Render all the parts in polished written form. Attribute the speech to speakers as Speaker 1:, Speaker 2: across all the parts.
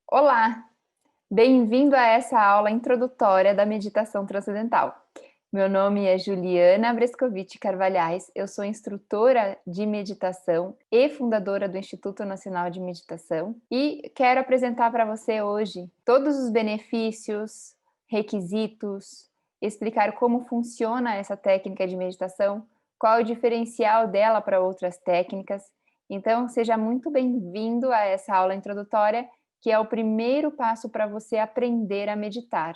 Speaker 1: Olá, bem-vindo a essa aula introdutória da meditação transcendental. Meu nome é Juliana Brescovitch Carvalhais, eu sou instrutora de meditação e fundadora do Instituto Nacional de Meditação e quero apresentar para você hoje todos os benefícios, requisitos, explicar como funciona essa técnica de meditação, qual é o diferencial dela para outras técnicas. Então, seja muito bem-vindo a essa aula introdutória, que é o primeiro passo para você aprender a meditar.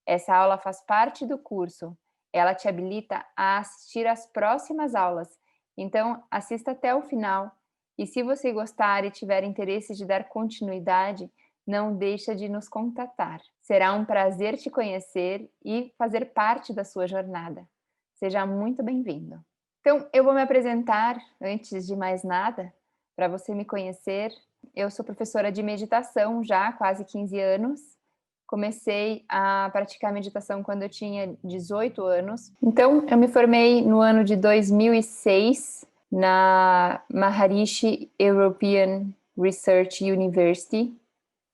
Speaker 1: Essa aula faz parte do curso. Ela te habilita a assistir às próximas aulas. Então, assista até o final. E se você gostar e tiver interesse de dar continuidade, não deixa de nos contatar. Será um prazer te conhecer e fazer parte da sua jornada. Seja muito bem-vindo. Então, eu vou me apresentar antes de mais nada, para você me conhecer. Eu sou professora de meditação já há quase 15 anos. Comecei a praticar meditação quando eu tinha 18 anos. Então, eu me formei no ano de 2006 na Maharishi European Research University,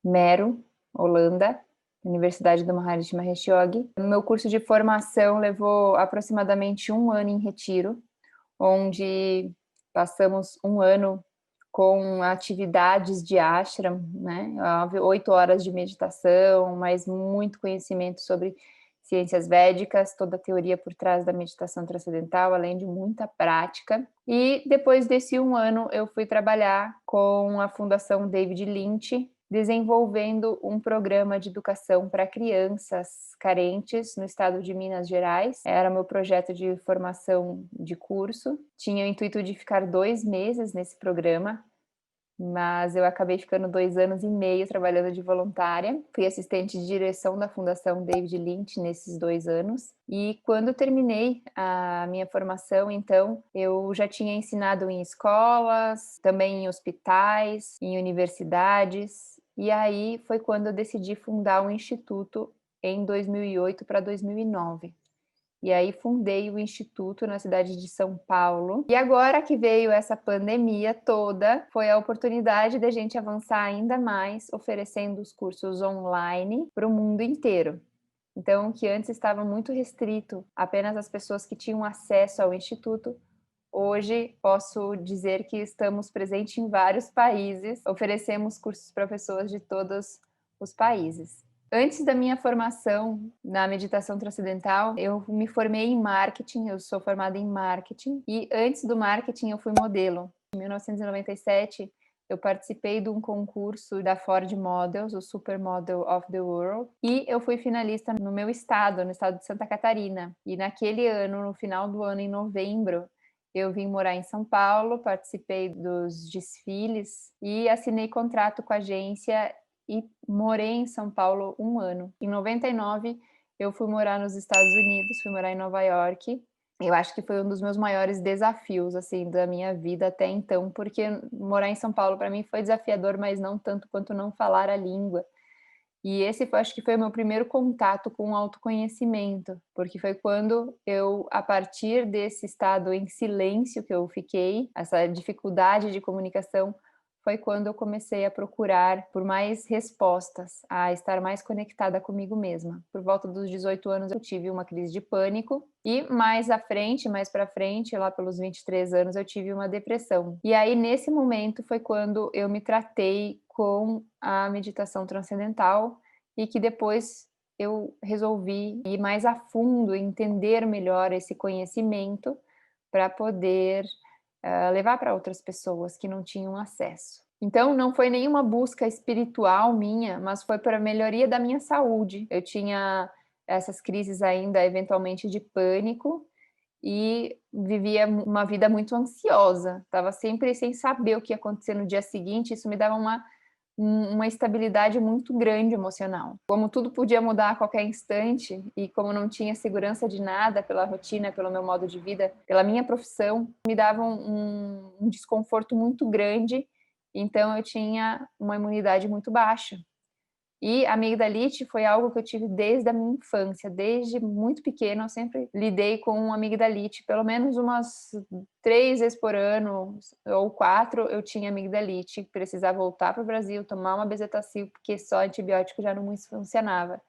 Speaker 1: Mero, Holanda, Universidade do Maharishi Mahesh Yogi. Meu curso de formação levou aproximadamente um ano em retiro, onde passamos um ano com atividades de ashram, né? 8 horas de meditação, mas muito conhecimento sobre ciências védicas, toda a teoria por trás da meditação transcendental, além de muita prática. E depois desse um ano, eu fui trabalhar com a Fundação David Lynch, desenvolvendo um programa de educação para crianças carentes no estado de Minas Gerais. Era meu projeto de formação de curso. Tinha o intuito de ficar 2 meses nesse programa, mas eu acabei ficando 2 anos e meio trabalhando de voluntária. Fui assistente de direção da Fundação David Lynch nesses 2 anos. E quando terminei a minha formação, então, eu já tinha ensinado em escolas, também em hospitais, em universidades. E aí foi quando eu decidi fundar um instituto em 2008 para 2009. E aí fundei o Instituto na cidade de São Paulo. E agora que veio essa pandemia toda, foi a oportunidade da gente avançar ainda mais, oferecendo os cursos online para o mundo inteiro. Então, que antes estava muito restrito apenas às pessoas que tinham acesso ao Instituto, hoje posso dizer que estamos presentes em vários países, oferecemos cursos para pessoas de todos os países. Antes da minha formação na meditação transcendental, eu me formei em marketing, eu sou formada em marketing, e antes do marketing eu fui modelo. Em 1997, eu participei de um concurso da Ford Models, o Supermodel of the World, e eu fui finalista no meu estado, no estado de Santa Catarina. E naquele ano, no final do ano, em novembro, eu vim morar em São Paulo, participei dos desfiles e assinei contrato com a agência e morei em São Paulo um ano. Em 99, eu fui morar nos Estados Unidos, fui morar em Nova York. Eu acho que foi um dos meus maiores desafios, assim, da minha vida até então, porque morar em São Paulo para mim foi desafiador, mas não tanto quanto não falar a língua. E esse foi, acho que foi o meu primeiro contato com o autoconhecimento, porque foi quando eu, a partir desse estado em silêncio que eu fiquei, essa dificuldade de comunicação, foi quando eu comecei a procurar por mais respostas, a estar mais conectada comigo mesma. Por volta dos 18 anos eu tive uma crise de pânico e mais à frente, mais para frente, lá pelos 23 anos eu tive uma depressão. E aí nesse momento foi quando eu me tratei com a meditação transcendental e que depois eu resolvi ir mais a fundo, entender melhor esse conhecimento para poder levar para outras pessoas que não tinham acesso. Então, não foi nenhuma busca espiritual minha, mas foi para a melhoria da minha saúde. Eu tinha essas crises ainda, eventualmente, de pânico e vivia uma vida muito ansiosa. Estava sempre sem saber o que ia acontecer no dia seguinte. Isso me dava uma estabilidade muito grande emocional. Como tudo podia mudar a qualquer instante e como não tinha segurança de nada pela rotina, pelo meu modo de vida, pela minha profissão, me dava um desconforto muito grande, então eu tinha uma imunidade muito baixa. E amigdalite foi algo que eu tive desde a minha infância, desde muito pequena eu sempre lidei com amigdalite, pelo menos umas 3 vezes por ano ou 4 eu tinha amigdalite, precisava voltar para o Brasil, tomar uma bezetacil, porque só antibiótico já não funcionava.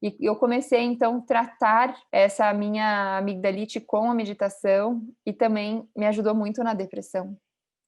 Speaker 1: E eu comecei então tratar essa minha amigdalite com a meditação e também me ajudou muito na depressão,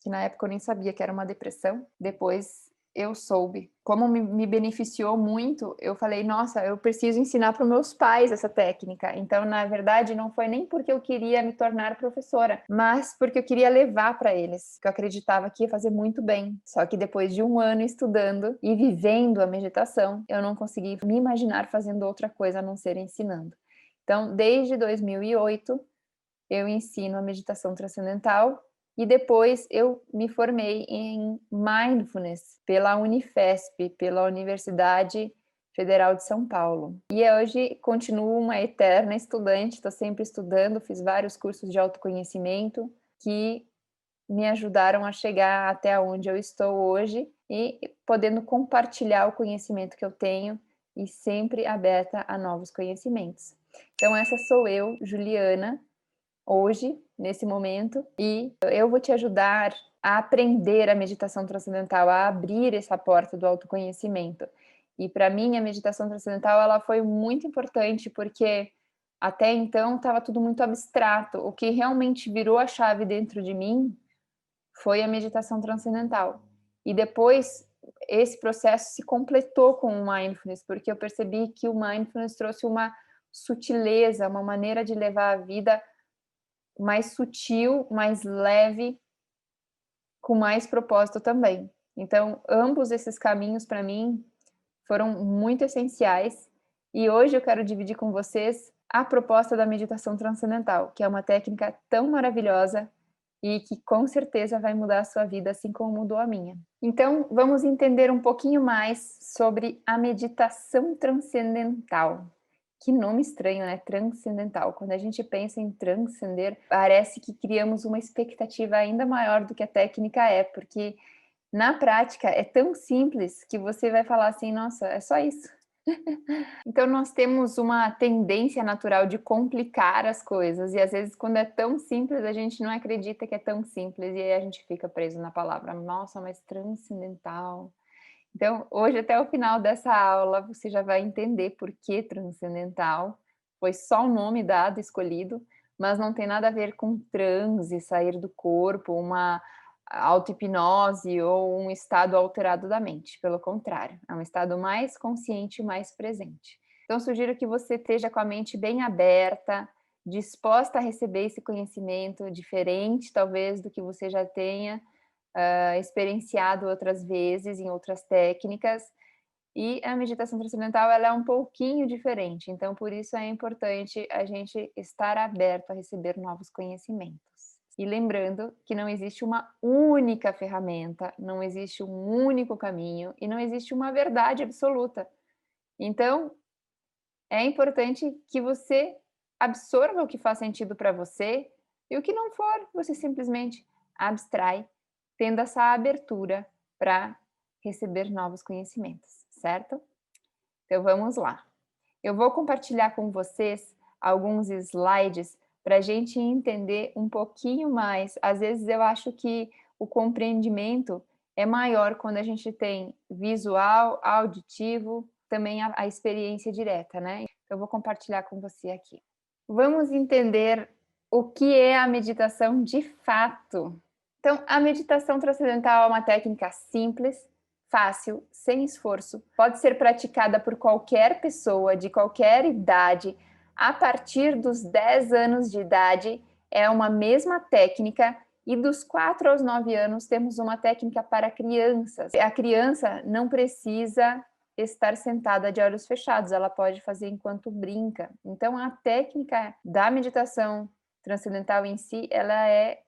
Speaker 1: que na época eu nem sabia que era uma depressão, depois eu soube. Como me beneficiou muito, eu falei: "Nossa, eu preciso ensinar para os meus pais essa técnica". Então, na verdade, não foi nem porque eu queria me tornar professora, mas porque eu queria levar para eles, que eu acreditava que ia fazer muito bem. Só que depois de 1 ano estudando e vivendo a meditação, eu não consegui me imaginar fazendo outra coisa a não ser ensinando. Então, desde 2008, eu ensino a meditação transcendental e depois eu me formei em Mindfulness pela Unifesp, pela Universidade Federal de São Paulo. E hoje continuo uma eterna estudante, estou sempre estudando, fiz vários cursos de autoconhecimento que me ajudaram a chegar até onde eu estou hoje e podendo compartilhar o conhecimento que eu tenho e sempre aberta a novos conhecimentos. Então essa sou eu, Juliana, hoje, nesse momento, e eu vou te ajudar a aprender a meditação transcendental, a abrir essa porta do autoconhecimento. E para mim a meditação transcendental ela foi muito importante porque até então estava tudo muito abstrato. O que realmente virou a chave dentro de mim foi a meditação transcendental. E depois esse processo se completou com o mindfulness, porque eu percebi que o mindfulness trouxe uma sutileza, uma maneira de levar a vida mais sutil, mais leve, com mais propósito também. Então, ambos esses caminhos para mim foram muito essenciais e hoje eu quero dividir com vocês a proposta da meditação transcendental, que é uma técnica tão maravilhosa e que com certeza vai mudar a sua vida, assim como mudou a minha. Então, vamos entender um pouquinho mais sobre a meditação transcendental. Que nome estranho, né? Transcendental. Quando a gente pensa em transcender, parece que criamos uma expectativa ainda maior do que a técnica é, porque na prática é tão simples que você vai falar assim: nossa, é só isso. Então nós temos uma tendência natural de complicar as coisas, e às vezes quando é tão simples a gente não acredita que é tão simples, e aí a gente fica preso na palavra, nossa, mas transcendental. Então, hoje, até o final dessa aula, você já vai entender por que transcendental. Foi só o nome dado, escolhido, mas não tem nada a ver com transe, sair do corpo, uma auto-hipnose ou um estado alterado da mente. Pelo contrário, é um estado mais consciente, mais presente. Então, sugiro que você esteja com a mente bem aberta, disposta a receber esse conhecimento diferente, talvez, do que você já tenha experienciado outras vezes em outras técnicas, e a meditação transcendental ela é um pouquinho diferente, então por isso é importante a gente estar aberto a receber novos conhecimentos. E lembrando que não existe uma única ferramenta, não existe um único caminho e não existe uma verdade absoluta. Então, é importante que você absorva o que faz sentido para você e o que não for, você simplesmente abstrai, tendo essa abertura para receber novos conhecimentos, certo? Então vamos lá. Eu vou compartilhar com vocês alguns slides para a gente entender um pouquinho mais. Às vezes eu acho que o compreendimento é maior quando a gente tem visual, auditivo, também a experiência direta, né? Então eu vou compartilhar com você aqui. Vamos entender o que é a meditação de fato. Então, a meditação transcendental é uma técnica simples, fácil, sem esforço. Pode ser praticada por qualquer pessoa, de qualquer idade, a partir dos 10 anos de idade. É uma mesma técnica e dos 4 aos 9 anos temos uma técnica para crianças. A criança não precisa estar sentada de olhos fechados, ela pode fazer enquanto brinca. Então, a técnica da meditação transcendental em si, ela é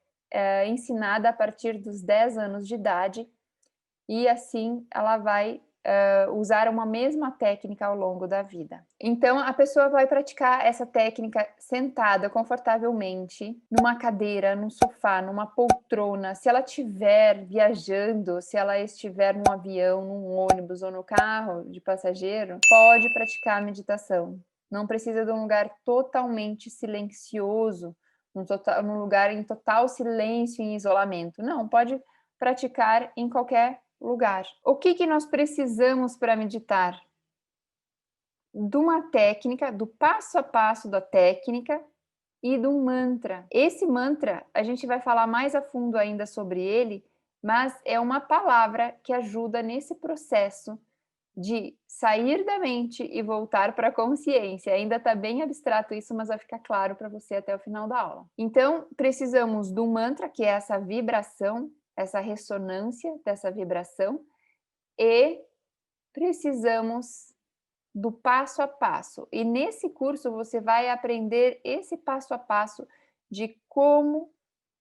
Speaker 1: ensinada a partir dos 10 anos de idade e assim ela vai usar uma mesma técnica ao longo da vida. Então, a pessoa vai praticar essa técnica sentada confortavelmente, numa cadeira, num sofá, numa poltrona. Se ela estiver viajando, se ela estiver num avião, num ônibus ou no carro de passageiro, pode praticar a meditação. Não precisa de um lugar totalmente silencioso, num lugar em total silêncio e isolamento. Não, pode praticar em qualquer lugar. O que nós precisamos para meditar? De uma técnica, do passo a passo da técnica e de um mantra. Esse mantra, a gente vai falar mais a fundo ainda sobre ele, mas é uma palavra que ajuda nesse processo de sair da mente e voltar para a consciência. Ainda está bem abstrato isso, mas vai ficar claro para você até o final da aula. Então, precisamos do mantra, que é essa vibração, essa ressonância dessa vibração, e precisamos do passo a passo. E nesse curso você vai aprender esse passo a passo de como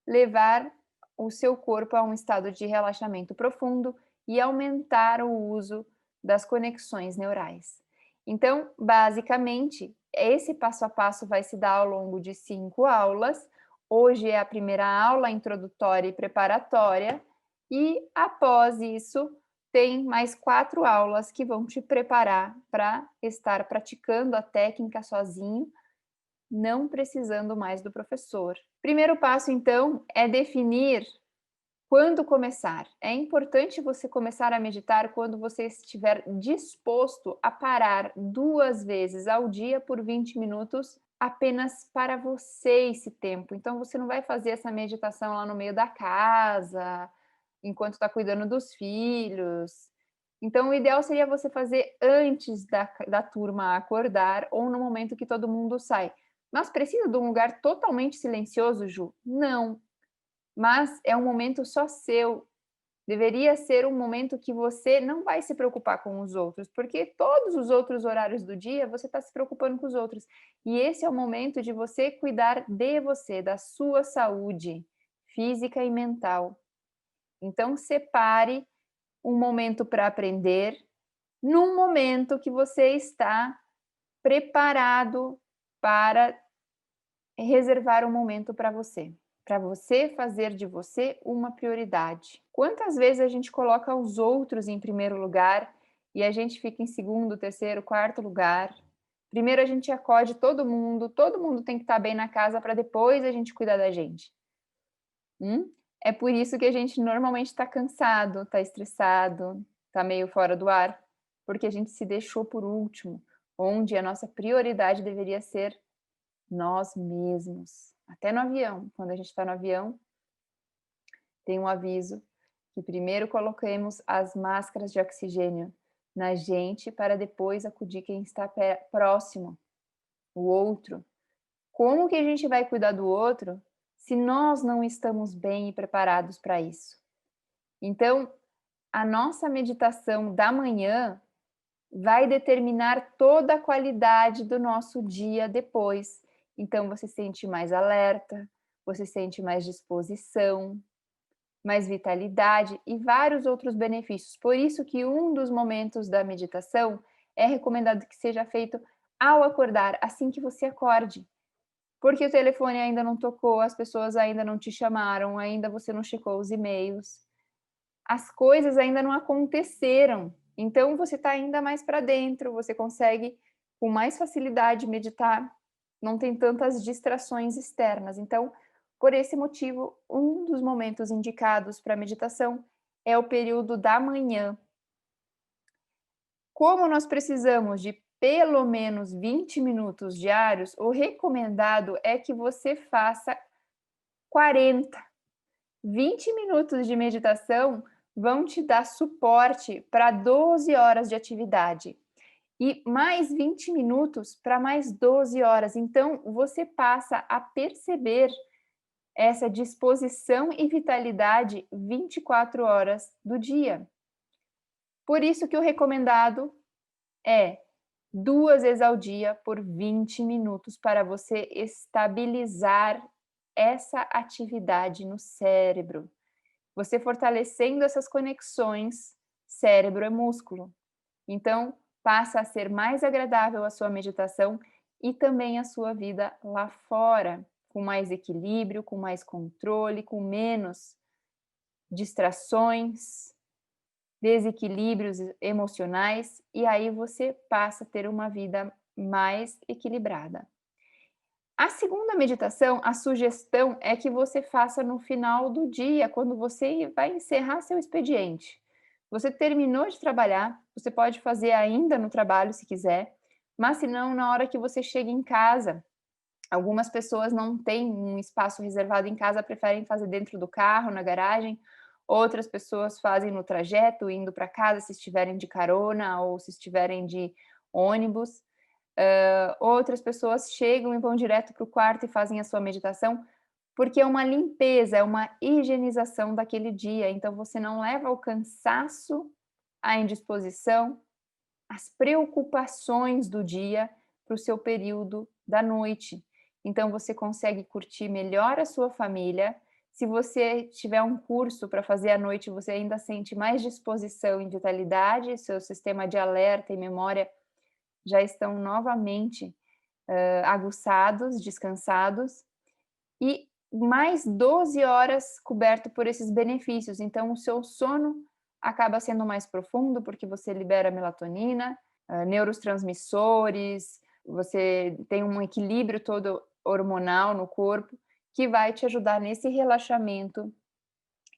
Speaker 1: levar o seu corpo a um estado de relaxamento profundo e aumentar o uso das conexões neurais. Então, basicamente, esse passo a passo vai se dar ao longo de 5 aulas. Hoje é a primeira aula introdutória e preparatória, e após isso, tem mais 4 aulas que vão te preparar para estar praticando a técnica sozinho, não precisando mais do professor. Primeiro passo, então, é definir quando começar. É importante você começar a meditar quando você estiver disposto a parar 2 vezes ao dia por 20 minutos apenas para você esse tempo. Então, você não vai fazer essa meditação lá no meio da casa, enquanto está cuidando dos filhos. Então, o ideal seria você fazer antes da turma acordar ou no momento que todo mundo sai. Mas precisa de um lugar totalmente silencioso, Ju? Não. Mas é um momento só seu. Deveria ser um momento que você não vai se preocupar com os outros, porque todos os outros horários do dia você está se preocupando com os outros. E esse é o momento de você cuidar de você, da sua saúde física e mental. Então, separe um momento para aprender, num momento que você está preparado para reservar um momento para você fazer de você uma prioridade. Quantas vezes a gente coloca os outros em primeiro lugar e a gente fica em segundo, terceiro, quarto lugar? Primeiro a gente acode todo mundo tem que estar bem na casa para depois a gente cuidar da gente. É por isso que a gente normalmente está cansado, está estressado, está meio fora do ar, porque a gente se deixou por último, onde a nossa prioridade deveria ser nós mesmos. Até no avião, quando a gente está no avião, tem um aviso que primeiro coloquemos as máscaras de oxigênio na gente para depois acudir quem está próximo, o outro. Como que a gente vai cuidar do outro se nós não estamos bem e preparados para isso? Então, a nossa meditação da manhã vai determinar toda a qualidade do nosso dia depois. Então, você se sente mais alerta, você sente mais disposição, mais vitalidade e vários outros benefícios. Por isso que um dos momentos da meditação é recomendado que seja feito ao acordar, assim que você acorde. Porque o telefone ainda não tocou, as pessoas ainda não te chamaram, ainda você não checou os e-mails. As coisas ainda não aconteceram. Então você está ainda mais para dentro, você consegue com mais facilidade meditar, não tem tantas distrações externas. Então, por esse motivo, um dos momentos indicados para meditação é o período da manhã. Como nós precisamos de pelo menos 20 minutos diários, o recomendado é que você faça 40. 20 minutos de meditação vão te dar suporte para 12 horas de atividade e mais 20 minutos para mais 12 horas. Então, você passa a perceber essa disposição e vitalidade 24 horas do dia. Por isso que o recomendado é 2 vezes ao dia por 20 minutos para você estabilizar essa atividade no cérebro. Você fortalecendo essas conexões cérebro é músculo. Então, passa a ser mais agradável a sua meditação e também a sua vida lá fora, com mais equilíbrio, com mais controle, com menos distrações, desequilíbrios emocionais, e aí você passa a ter uma vida mais equilibrada. A segunda meditação, a sugestão é que você faça no final do dia, quando você vai encerrar seu expediente. Você terminou de trabalhar, você pode fazer ainda no trabalho se quiser, mas se não, na hora que você chega em casa. Algumas pessoas não têm um espaço reservado em casa, preferem fazer dentro do carro, na garagem. Outras pessoas fazem no trajeto, indo para casa, se estiverem de carona ou se estiverem de ônibus. Outras pessoas chegam e vão direto para o quarto e fazem a sua meditação, porque é uma limpeza, é uma higienização daquele dia. Então você não leva o cansaço, a indisposição, as preocupações do dia para o seu período da noite. Então você consegue curtir melhor a sua família. Se você tiver um curso para fazer à noite, você ainda sente mais disposição e vitalidade, seu sistema de alerta e memória já estão novamente aguçados, descansados, e mais 12 horas coberto por esses benefícios. Então o seu sono acaba sendo mais profundo, porque você libera melatonina, neurotransmissores, você tem um equilíbrio todo hormonal no corpo, que vai te ajudar nesse relaxamento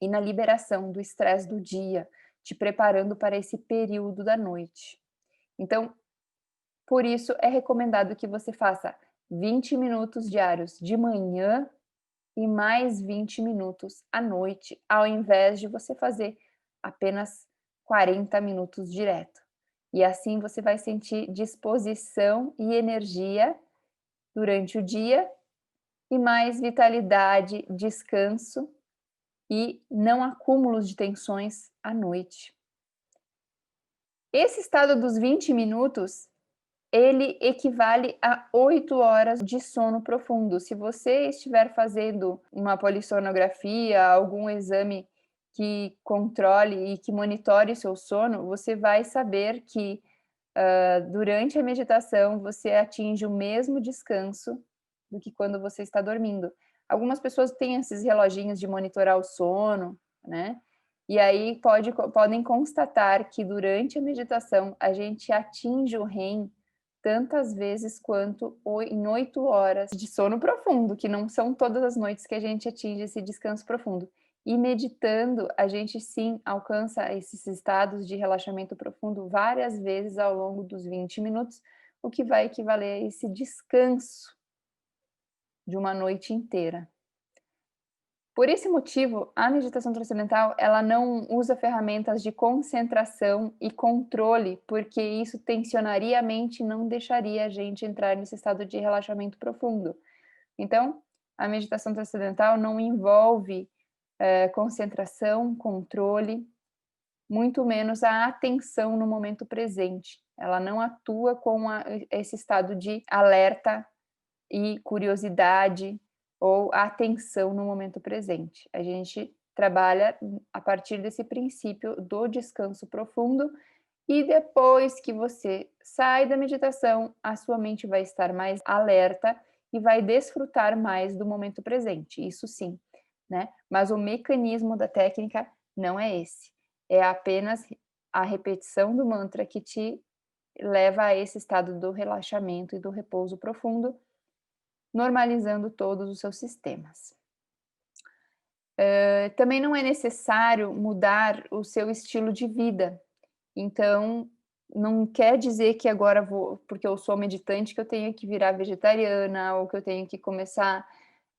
Speaker 1: e na liberação do estresse do dia, te preparando para esse período da noite. Então, por isso é recomendado que você faça 20 minutos diários de manhã e mais 20 minutos à noite, ao invés de você fazer apenas 40 minutos direto. E assim você vai sentir disposição e energia durante o dia e mais vitalidade, descanso e não acúmulos de tensões à noite. Esse estado dos 20 minutos, ele equivale a 8 horas de sono profundo. Se você estiver fazendo uma polissonografia, algum exame que controle e que monitore o seu sono, você vai saber que durante a meditação você atinge o mesmo descanso do que quando você está dormindo. Algumas pessoas têm esses reloginhos de monitorar o sono, né? E aí podem constatar que durante a meditação a gente atinge o REM tantas vezes quanto em 8 horas de sono profundo, que não são todas as noites que a gente atinge esse descanso profundo. E meditando, a gente sim alcança esses estados de relaxamento profundo várias vezes ao longo dos 20 minutos, o que vai equivaler a esse descanso de uma noite inteira. Por esse motivo, a meditação transcendental, ela não usa ferramentas de concentração e controle, porque isso tensionaria a mente e não deixaria a gente entrar nesse estado de relaxamento profundo. Então, a meditação transcendental não envolve concentração, controle, muito menos a atenção no momento presente. Ela não atua com esse estado de alerta e curiosidade ou atenção no momento presente. A gente trabalha a partir desse princípio do descanso profundo, e depois que você sai da meditação, a sua mente vai estar mais alerta e vai desfrutar mais do momento presente, isso sim, né? Mas o mecanismo da técnica não é esse, é apenas a repetição do mantra que te leva a esse estado do relaxamento e do repouso profundo, normalizando todos os seus sistemas. Também não é necessário mudar o seu estilo de vida. Então, não quer dizer que agora porque eu sou meditante, que eu tenho que virar vegetariana ou que eu tenho que começar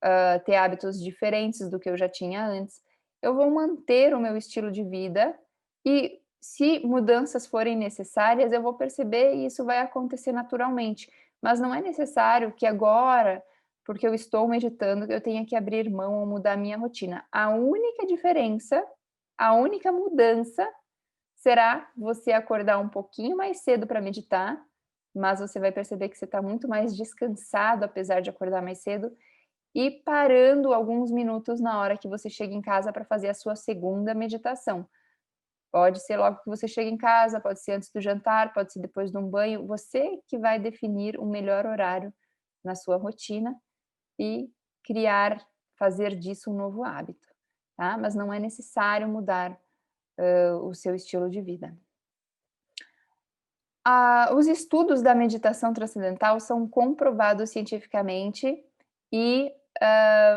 Speaker 1: a ter hábitos diferentes do que eu já tinha antes. Eu vou manter o meu estilo de vida e, se mudanças forem necessárias, eu vou perceber e isso vai acontecer naturalmente. Mas não é necessário que agora, porque eu estou meditando, eu tenha que abrir mão ou mudar a minha rotina. A única diferença, a única mudança será você acordar um pouquinho mais cedo para meditar, mas você vai perceber que você está muito mais descansado, apesar de acordar mais cedo, e parando alguns minutos na hora que você chega em casa para fazer a sua segunda meditação. Pode ser logo que você chega em casa, pode ser antes do jantar, pode ser depois de um banho, você que vai definir o melhor horário na sua rotina e fazer disso um novo hábito, tá? Mas não é necessário mudar, o seu estilo de vida. Os estudos da meditação transcendental são comprovados cientificamente e,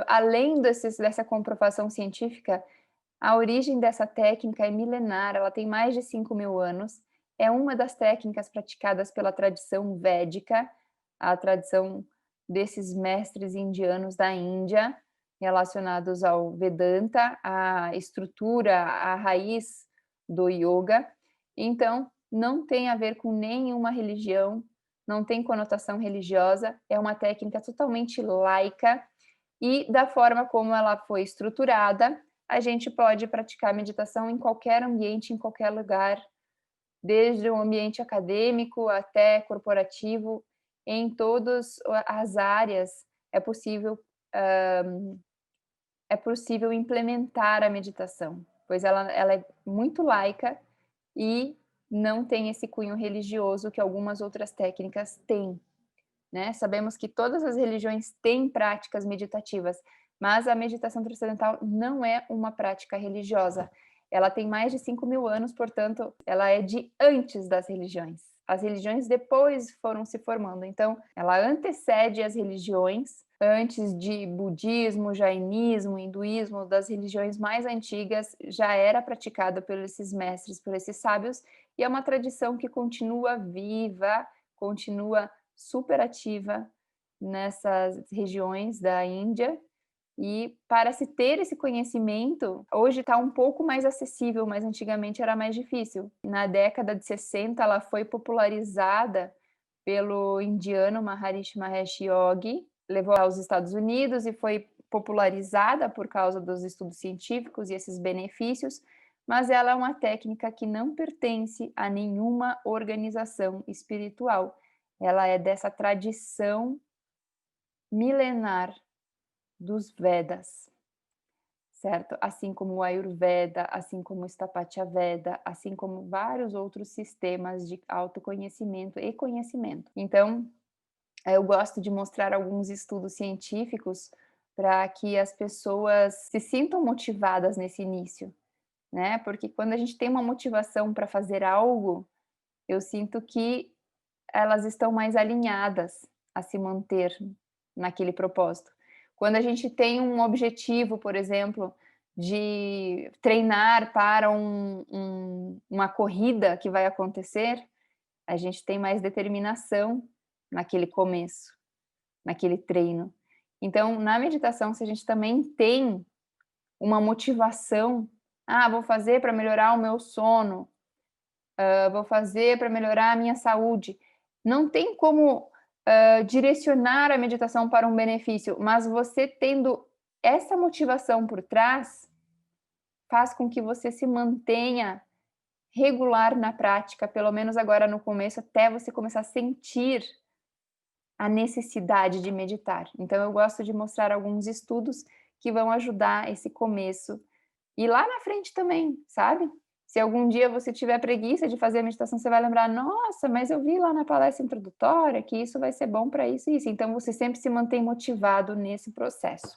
Speaker 1: além dessa comprovação científica, a origem dessa técnica é milenar, ela tem mais de 5.000 anos, é uma das técnicas praticadas pela tradição védica, a tradição desses mestres indianos da Índia, relacionados ao Vedanta, a estrutura, a raiz do yoga. Então, não tem a ver com nenhuma religião, não tem conotação religiosa, é uma técnica totalmente laica e da forma como ela foi estruturada, a gente pode praticar meditação em qualquer ambiente, em qualquer lugar, desde o ambiente acadêmico até corporativo, em todas as áreas é possível, implementar a meditação, pois ela é muito laica e não tem esse cunho religioso que algumas outras técnicas têm, né? Sabemos que todas as religiões têm práticas meditativas, mas a meditação transcendental não é uma prática religiosa. Ela tem mais de 5.000 anos, portanto, ela é de antes das religiões. As religiões depois foram se formando, então ela antecede as religiões, antes de budismo, jainismo, hinduísmo, das religiões mais antigas, já era praticada por esses mestres, por esses sábios, e é uma tradição que continua viva, continua super ativa nessas regiões da Índia. E para se ter esse conhecimento, hoje está um pouco mais acessível, mas antigamente era mais difícil. Na década de 60, ela foi popularizada pelo indiano Maharishi Mahesh Yogi, levou aos Estados Unidos e foi popularizada por causa dos estudos científicos e esses benefícios, mas ela é uma técnica que não pertence a nenhuma organização espiritual. Ela é dessa tradição milenar dos Vedas, certo? Assim como o Ayurveda, assim como o Stapatya Veda, assim como vários outros sistemas de autoconhecimento e conhecimento. Então, eu gosto de mostrar alguns estudos científicos para que as pessoas se sintam motivadas nesse início, né? Porque quando a gente tem uma motivação para fazer algo, eu sinto que elas estão mais alinhadas a se manter naquele propósito. Quando a gente tem um objetivo, por exemplo, de treinar para uma corrida que vai acontecer, a gente tem mais determinação naquele começo, naquele treino. Então, na meditação, se a gente também tem uma motivação, vou fazer para melhorar o meu sono, vou fazer para melhorar a minha saúde. Não tem como direcionar a meditação para um benefício, mas você tendo essa motivação por trás, faz com que você se mantenha regular na prática, pelo menos agora no começo, até você começar a sentir a necessidade de meditar. Então, eu gosto de mostrar alguns estudos que vão ajudar esse começo. E lá na frente também, sabe? Se algum dia você tiver preguiça de fazer a meditação, você vai lembrar, nossa, mas eu vi lá na palestra introdutória que isso vai ser bom para isso e isso. Então, você sempre se mantém motivado nesse processo.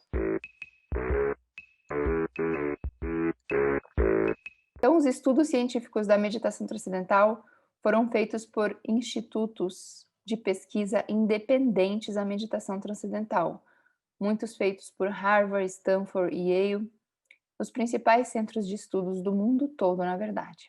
Speaker 1: Então, os estudos científicos da meditação transcendental foram feitos por institutos de pesquisa independentes à meditação transcendental, muitos feitos por Harvard, Stanford e Yale, os principais centros de estudos do mundo todo, na verdade.